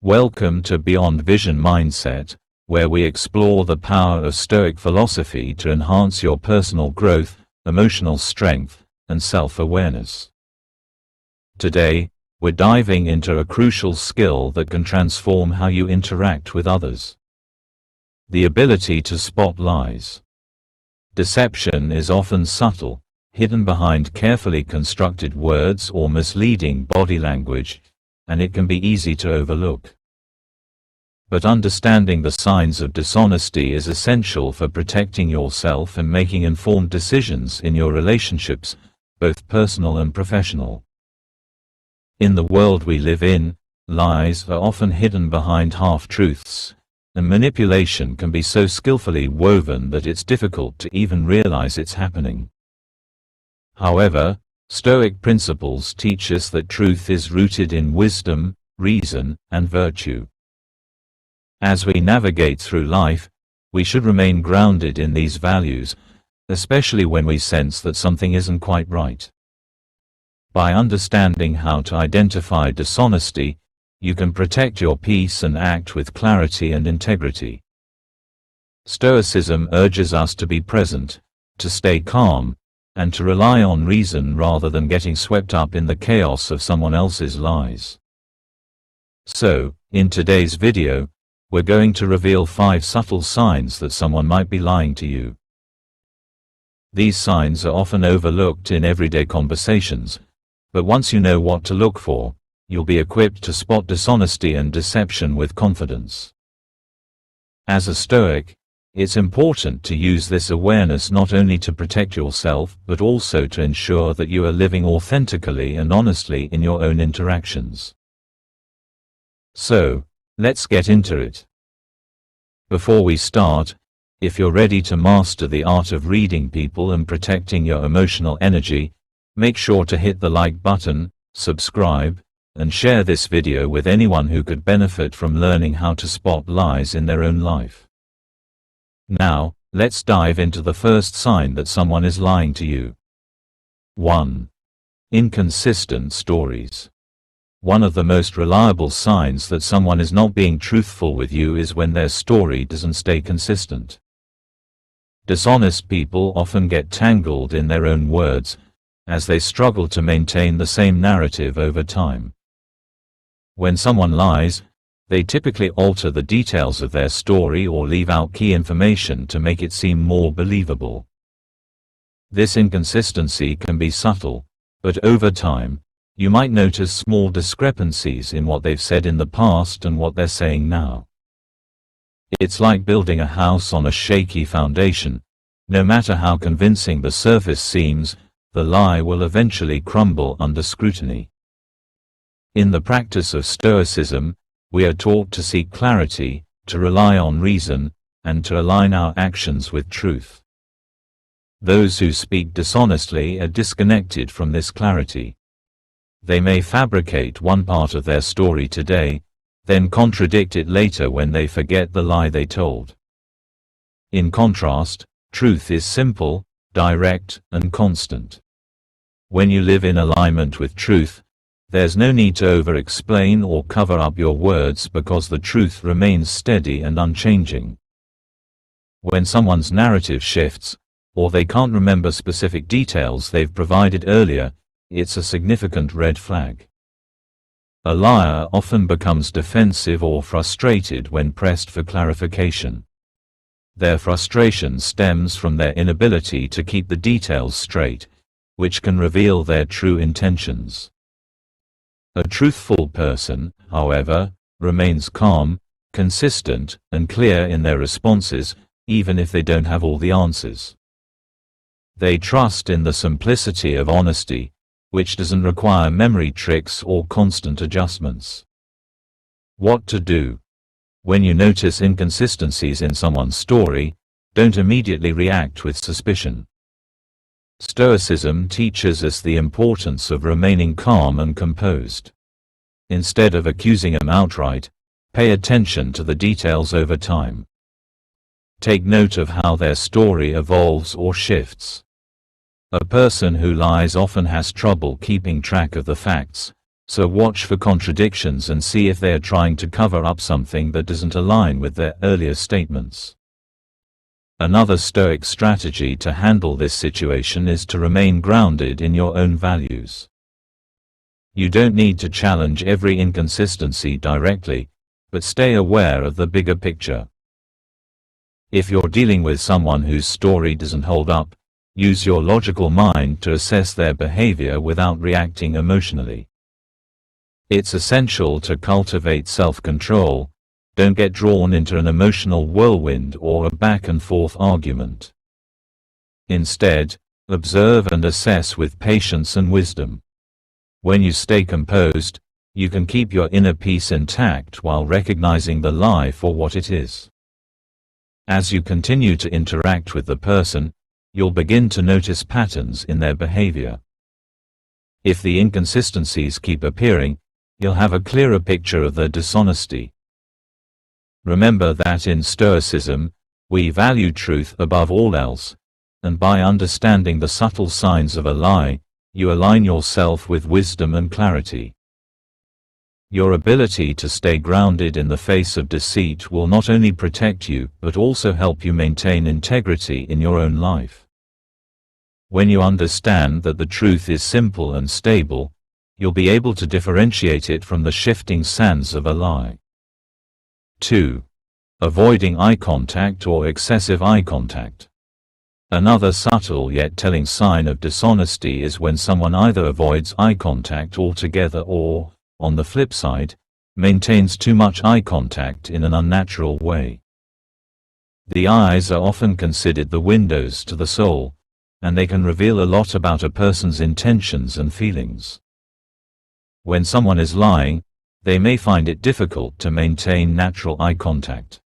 Welcome to Beyond Vision Mindset, where we explore the power of Stoic philosophy to enhance your personal growth, emotional strength, and self-awareness. Today, we're diving into a crucial skill that can transform how you interact with others. The ability to spot lies. Deception is often subtle, hidden behind carefully constructed words or misleading body language, and it can be easy to overlook. But understanding the signs of dishonesty is essential for protecting yourself and making informed decisions in your relationships, both personal and professional. In the world we live in, lies are often hidden behind half-truths, and manipulation can be so skillfully woven that it's difficult to even realize it's happening. However, Stoic principles teach us that truth is rooted in wisdom, reason, and virtue. As we navigate through life, we should remain grounded in these values, especially when we sense that something isn't quite right. By understanding how to identify dishonesty, you can protect your peace and act with clarity and integrity. Stoicism urges us to be present, to stay calm, and to rely on reason rather than getting swept up in the chaos of someone else's lies. So, in today's video, we're going to reveal 5 subtle signs that someone might be lying to you. These signs are often overlooked in everyday conversations, but once you know what to look for, you'll be equipped to spot dishonesty and deception with confidence. As a Stoic, it's important to use this awareness not only to protect yourself but also to ensure that you are living authentically and honestly in your own interactions. So, let's get into it. Before we start, if you're ready to master the art of reading people and protecting your emotional energy, make sure to hit the like button, subscribe, and share this video with anyone who could benefit from learning how to spot lies in their own life. Now, let's dive into the first sign that someone is lying to you. 1. Inconsistent stories. One of the most reliable signs that someone is not being truthful with you is when their story doesn't stay consistent. Dishonest people often get tangled in their own words, as they struggle to maintain the same narrative over time. When someone lies, they typically alter the details of their story or leave out key information to make it seem more believable. This inconsistency can be subtle, but over time, you might notice small discrepancies in what they've said in the past and what they're saying now. It's like building a house on a shaky foundation. No matter how convincing the surface seems, the lie will eventually crumble under scrutiny. In the practice of Stoicism, we are taught to seek clarity, to rely on reason, and to align our actions with truth. Those who speak dishonestly are disconnected from this clarity. They may fabricate one part of their story today, then contradict it later when they forget the lie they told. In contrast, truth is simple, direct, and constant. When you live in alignment with truth, there's no need to over-explain or cover up your words because the truth remains steady and unchanging. When someone's narrative shifts, or they can't remember specific details they've provided earlier, it's a significant red flag. A liar often becomes defensive or frustrated when pressed for clarification. Their frustration stems from their inability to keep the details straight, which can reveal their true intentions. A truthful person, however, remains calm, consistent, and clear in their responses, even if they don't have all the answers. They trust in the simplicity of honesty, which doesn't require memory tricks or constant adjustments. What to do? When you notice inconsistencies in someone's story, don't immediately react with suspicion. Stoicism teaches us the importance of remaining calm and composed. Instead of accusing them outright, pay attention to the details over time. Take note of how their story evolves or shifts. A person who lies often has trouble keeping track of the facts, So watch for contradictions and see if they are trying to cover up something that doesn't align with their earlier statements. Another Stoic strategy to handle this situation is to remain grounded in your own values. You don't need to challenge every inconsistency directly, but stay aware of the bigger picture. If you're dealing with someone whose story doesn't hold up, use your logical mind to assess their behavior without reacting emotionally. It's essential to cultivate self-control. Don't get drawn into an emotional whirlwind or a back-and-forth argument. Instead, observe and assess with patience and wisdom. When you stay composed, you can keep your inner peace intact while recognizing the lie for what it is. As you continue to interact with the person, you'll begin to notice patterns in their behavior. If the inconsistencies keep appearing, you'll have a clearer picture of their dishonesty. Remember that in Stoicism, we value truth above all else, and by understanding the subtle signs of a lie, you align yourself with wisdom and clarity. Your ability to stay grounded in the face of deceit will not only protect you but also help you maintain integrity in your own life. When you understand that the truth is simple and stable, you'll be able to differentiate it from the shifting sands of a lie. 2. Avoiding eye contact or excessive eye contact. Another subtle yet telling sign of dishonesty is when someone either avoids eye contact altogether or, on the flip side, maintains too much eye contact in an unnatural way. The eyes are often considered the windows to the soul, and they can reveal a lot about a person's intentions and feelings. When someone is lying, they may find it difficult to maintain natural eye contact.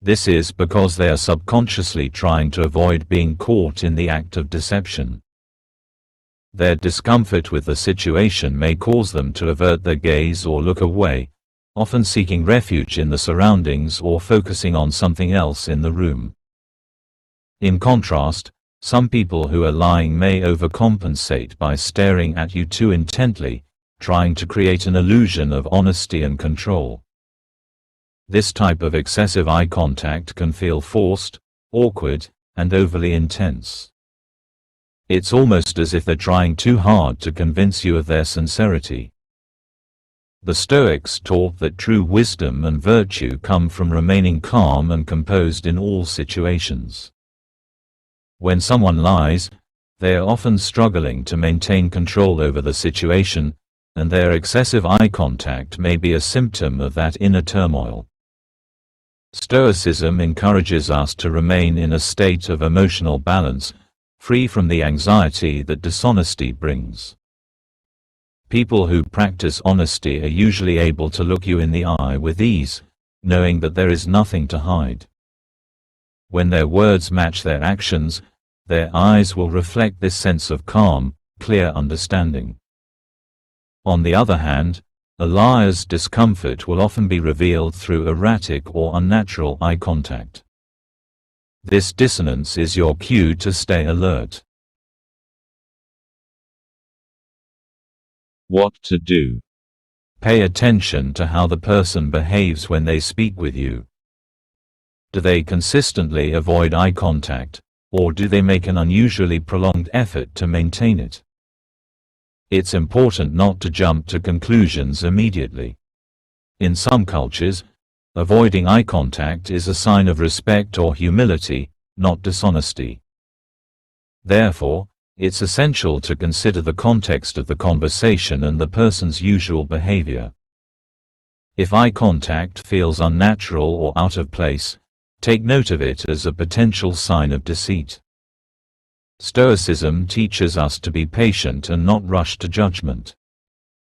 This is because they are subconsciously trying to avoid being caught in the act of deception. Their discomfort with the situation may cause them to avert their gaze or look away, often seeking refuge in the surroundings or focusing on something else in the room. In contrast, some people who are lying may overcompensate by staring at you too intently, trying to create an illusion of honesty and control. This type of excessive eye contact can feel forced, awkward, and overly intense. It's almost as if they're trying too hard to convince you of their sincerity. The Stoics taught that true wisdom and virtue come from remaining calm and composed in all situations. When someone lies, they are often struggling to maintain control over the situation, and their excessive eye contact may be a symptom of that inner turmoil. Stoicism encourages us to remain in a state of emotional balance, free from the anxiety that dishonesty brings. People who practice honesty are usually able to look you in the eye with ease, knowing that there is nothing to hide. When their words match their actions, their eyes will reflect this sense of calm, clear understanding. On the other hand, a liar's discomfort will often be revealed through erratic or unnatural eye contact. This dissonance is your cue to stay alert. What to do? Pay attention to how the person behaves when they speak with you. Do they consistently avoid eye contact, or do they make an unusually prolonged effort to maintain it? It's important not to jump to conclusions immediately. In some cultures, avoiding eye contact is a sign of respect or humility, not dishonesty. Therefore, it's essential to consider the context of the conversation and the person's usual behavior. If eye contact feels unnatural or out of place, take note of it as a potential sign of deceit. Stoicism teaches us to be patient and not rush to judgment.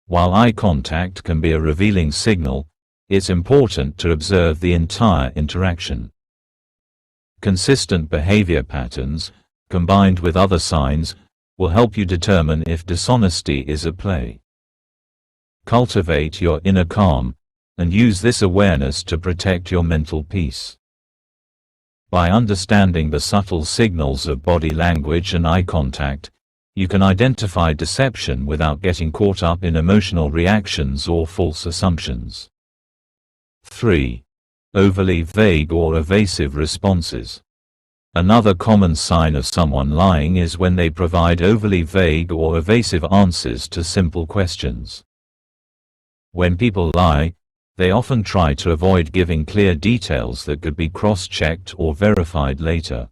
While eye contact can be a revealing signal, it's important to observe the entire interaction. Consistent behavior patterns, combined with other signs, will help you determine if dishonesty is at play. Cultivate your inner calm, and use this awareness to protect your mental peace. By understanding the subtle signals of body language and eye contact, you can identify deception without getting caught up in emotional reactions or false assumptions. 3. Overly vague or evasive responses. Another common sign of someone lying is when they provide overly vague or evasive answers to simple questions. When people lie, they often try to avoid giving clear details that could be cross-checked or verified later.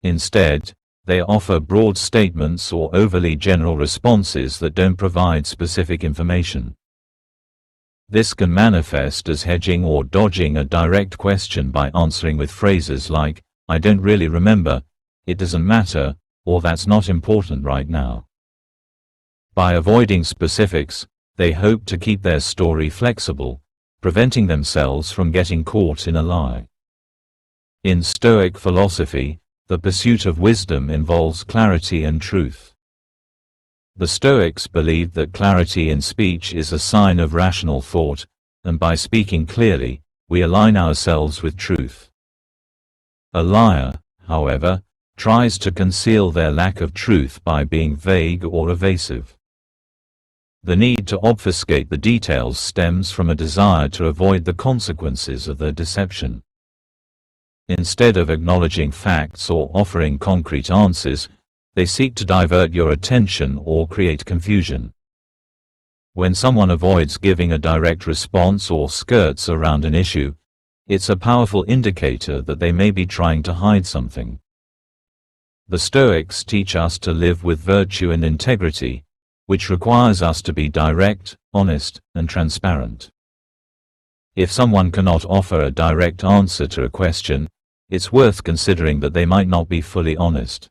Instead, they offer broad statements or overly general responses that don't provide specific information. This can manifest as hedging or dodging a direct question by answering with phrases like, "I don't really remember," "It doesn't matter," or "That's not important right now." By avoiding specifics, they hope to keep their story flexible, preventing themselves from getting caught in a lie. In Stoic philosophy, the pursuit of wisdom involves clarity and truth. The Stoics believed that clarity in speech is a sign of rational thought, and by speaking clearly, we align ourselves with truth. A liar, however, tries to conceal their lack of truth by being vague or evasive. The need to obfuscate the details stems from a desire to avoid the consequences of their deception. Instead of acknowledging facts or offering concrete answers, they seek to divert your attention or create confusion. When someone avoids giving a direct response or skirts around an issue, it's a powerful indicator that they may be trying to hide something. The Stoics teach us to live with virtue and integrity, which requires us to be direct, honest, and transparent. If someone cannot offer a direct answer to a question, it's worth considering that they might not be fully honest.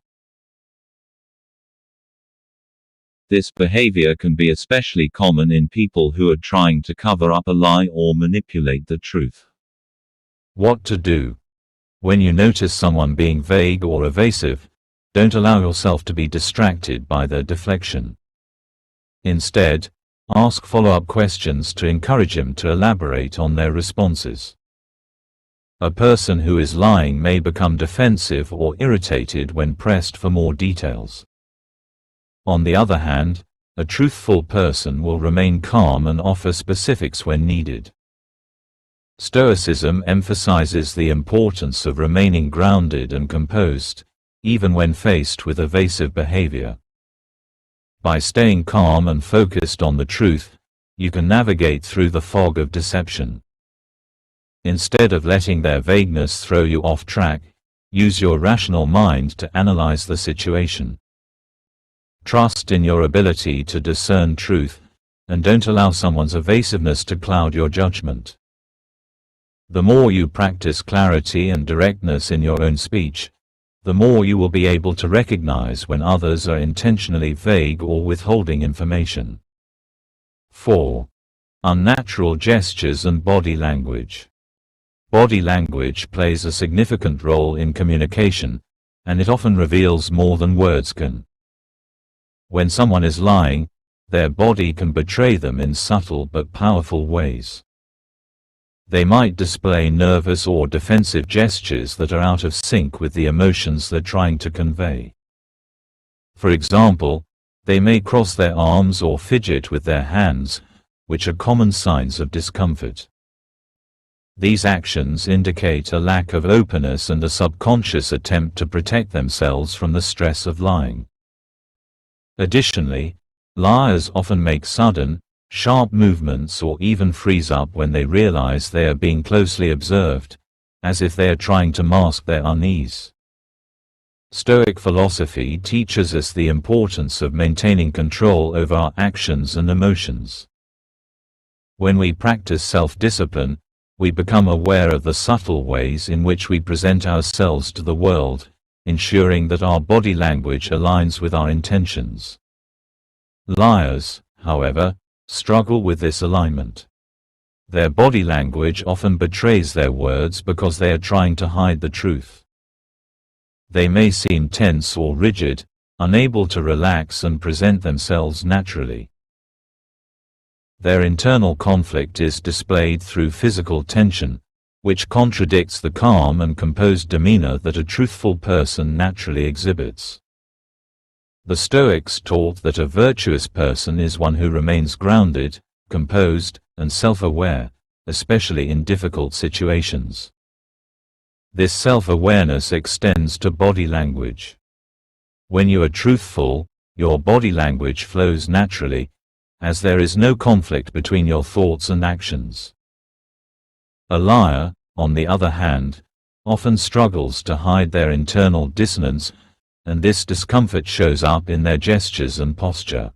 This behavior can be especially common in people who are trying to cover up a lie or manipulate the truth. What to do? When you notice someone being vague or evasive, don't allow yourself to be distracted by their deflection. Instead, ask follow-up questions to encourage them to elaborate on their responses. A person who is lying may become defensive or irritated when pressed for more details. On the other hand, a truthful person will remain calm and offer specifics when needed. Stoicism emphasizes the importance of remaining grounded and composed, even when faced with evasive behavior. By staying calm and focused on the truth, you can navigate through the fog of deception. Instead of letting their vagueness throw you off track, use your rational mind to analyze the situation. Trust in your ability to discern truth, and don't allow someone's evasiveness to cloud your judgment. The more you practice clarity and directness in your own speech, the more you will be able to recognize when others are intentionally vague or withholding information. 4. Unnatural gestures and body language. Body language plays a significant role in communication, and it often reveals more than words can. When someone is lying, their body can betray them in subtle but powerful ways. They might display nervous or defensive gestures that are out of sync with the emotions they're trying to convey. For example, they may cross their arms or fidget with their hands, which are common signs of discomfort. These actions indicate a lack of openness and a subconscious attempt to protect themselves from the stress of lying. Additionally, liars often make sudden, sharp movements or even freeze up when they realize they are being closely observed, as if they are trying to mask their unease. Stoic philosophy teaches us the importance of maintaining control over our actions and emotions. When we practice self-discipline, we become aware of the subtle ways in which we present ourselves to the world, ensuring that our body language aligns with our intentions. Liars, however, struggle with this alignment. Their body language often betrays their words because they are trying to hide the truth. They may seem tense or rigid, unable to relax and present themselves naturally. Their internal conflict is displayed through physical tension, which contradicts the calm and composed demeanor that a truthful person naturally exhibits. The Stoics taught that a virtuous person is one who remains grounded, composed, and self-aware, especially in difficult situations. This self-awareness extends to body language. When you are truthful, your body language flows naturally, as there is no conflict between your thoughts and actions. A liar, on the other hand, often struggles to hide their internal dissonance, and this discomfort shows up in their gestures and posture.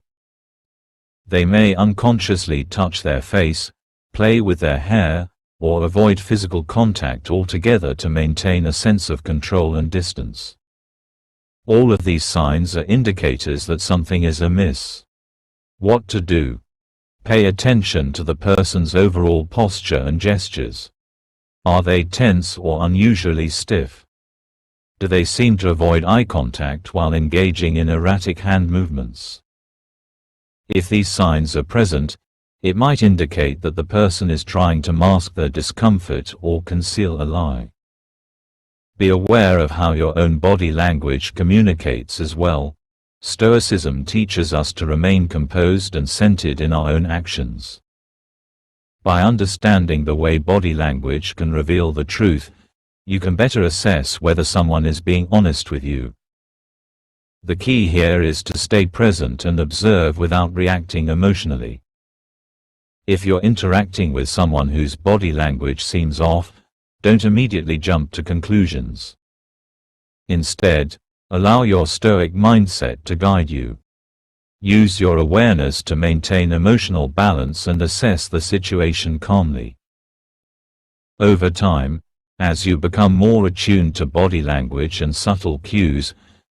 They may unconsciously touch their face, play with their hair, or avoid physical contact altogether to maintain a sense of control and distance. All of these signs are indicators that something is amiss. What to do? Pay attention to the person's overall posture and gestures. Are they tense or unusually stiff? Do they seem to avoid eye contact while engaging in erratic hand movements? If these signs are present, it might indicate that the person is trying to mask their discomfort or conceal a lie. Be aware of how your own body language communicates as well. Stoicism teaches us to remain composed and centered in our own actions. By understanding the way body language can reveal the truth, you can better assess whether someone is being honest with you. The key here is to stay present and observe without reacting emotionally. If you're interacting with someone whose body language seems off, don't immediately jump to conclusions. Instead, allow your Stoic mindset to guide you. Use your awareness to maintain emotional balance and assess the situation calmly. Over time, as you become more attuned to body language and subtle cues,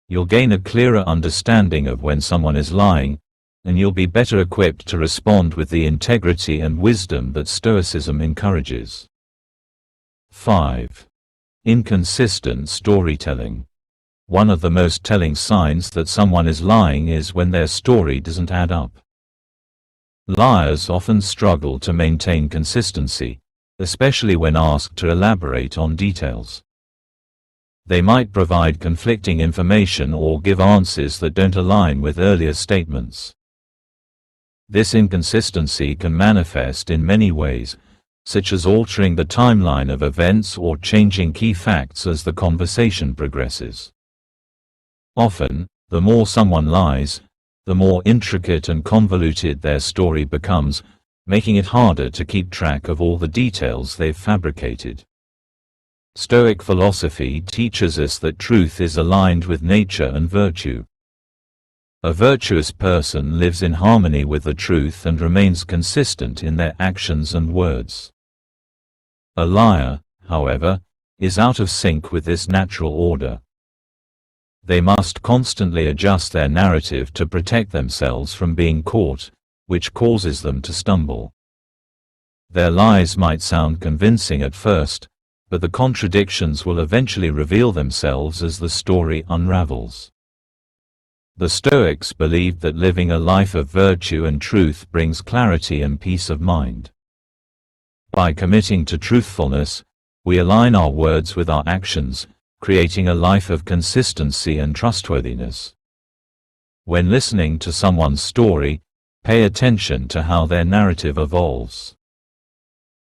you'll gain a clearer understanding of when someone is lying, and you'll be better equipped to respond with the integrity and wisdom that Stoicism encourages. 5. Inconsistent storytelling. One of the most telling signs that someone is lying is when their story doesn't add up. Liars often struggle to maintain consistency, especially when asked to elaborate on details. They might provide conflicting information or give answers that don't align with earlier statements. This inconsistency can manifest in many ways, such as altering the timeline of events or changing key facts as the conversation progresses. Often, the more someone lies, the more intricate and convoluted their story becomes, making it harder to keep track of all the details they've fabricated. Stoic philosophy teaches us that truth is aligned with nature and virtue. A virtuous person lives in harmony with the truth and remains consistent in their actions and words. A liar, however, is out of sync with this natural order. They must constantly adjust their narrative to protect themselves from being caught, which causes them to stumble. Their lies might sound convincing at first, but the contradictions will eventually reveal themselves as the story unravels. The Stoics believed that living a life of virtue and truth brings clarity and peace of mind. By committing to truthfulness, we align our words with our actions, creating a life of consistency and trustworthiness. When listening to someone's story, pay attention to how their narrative evolves.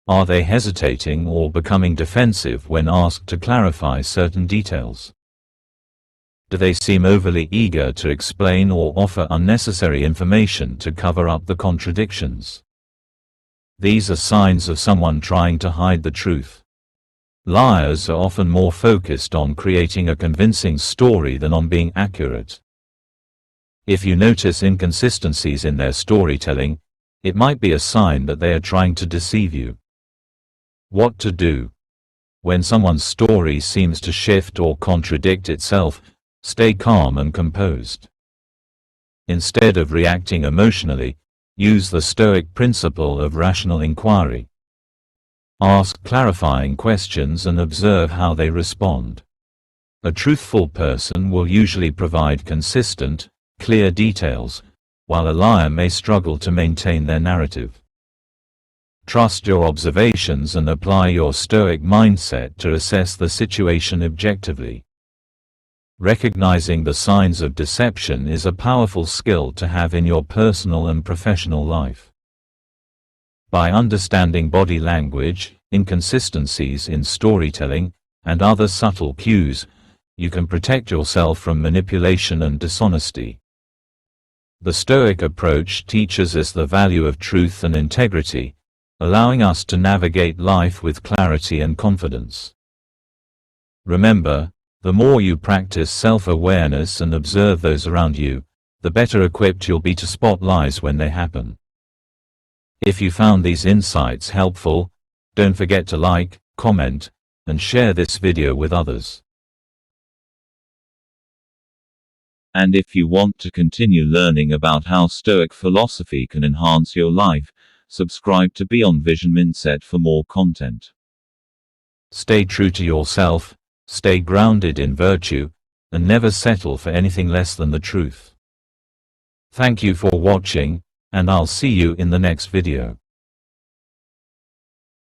Are they hesitating or becoming defensive when asked to clarify certain details? Do they seem overly eager to explain or offer unnecessary information to cover up the contradictions? These are signs of someone trying to hide the truth. Liars are often more focused on creating a convincing story than on being accurate. If you notice inconsistencies in their storytelling, it might be a sign that they are trying to deceive you. What to do? When someone's story seems to shift or contradict itself, stay calm and composed. Instead of reacting emotionally, use the Stoic principle of rational inquiry. Ask clarifying questions and observe how they respond. A truthful person will usually provide consistent, clear details, while a liar may struggle to maintain their narrative. Trust your observations and apply your Stoic mindset to assess the situation objectively. Recognizing the signs of deception is a powerful skill to have in your personal and professional life. By understanding body language, inconsistencies in storytelling, and other subtle cues, you can protect yourself from manipulation and dishonesty. The Stoic approach teaches us the value of truth and integrity, allowing us to navigate life with clarity and confidence. Remember, the more you practice self-awareness and observe those around you, the better equipped you'll be to spot lies when they happen. If you found these insights helpful, don't forget to like, comment, and share this video with others. And if you want to continue learning about how Stoic philosophy can enhance your life, subscribe to Beyond Vision Mindset for more content. Stay true to yourself, stay grounded in virtue, and never settle for anything less than the truth. Thank you for watching, and I'll see you in the next video.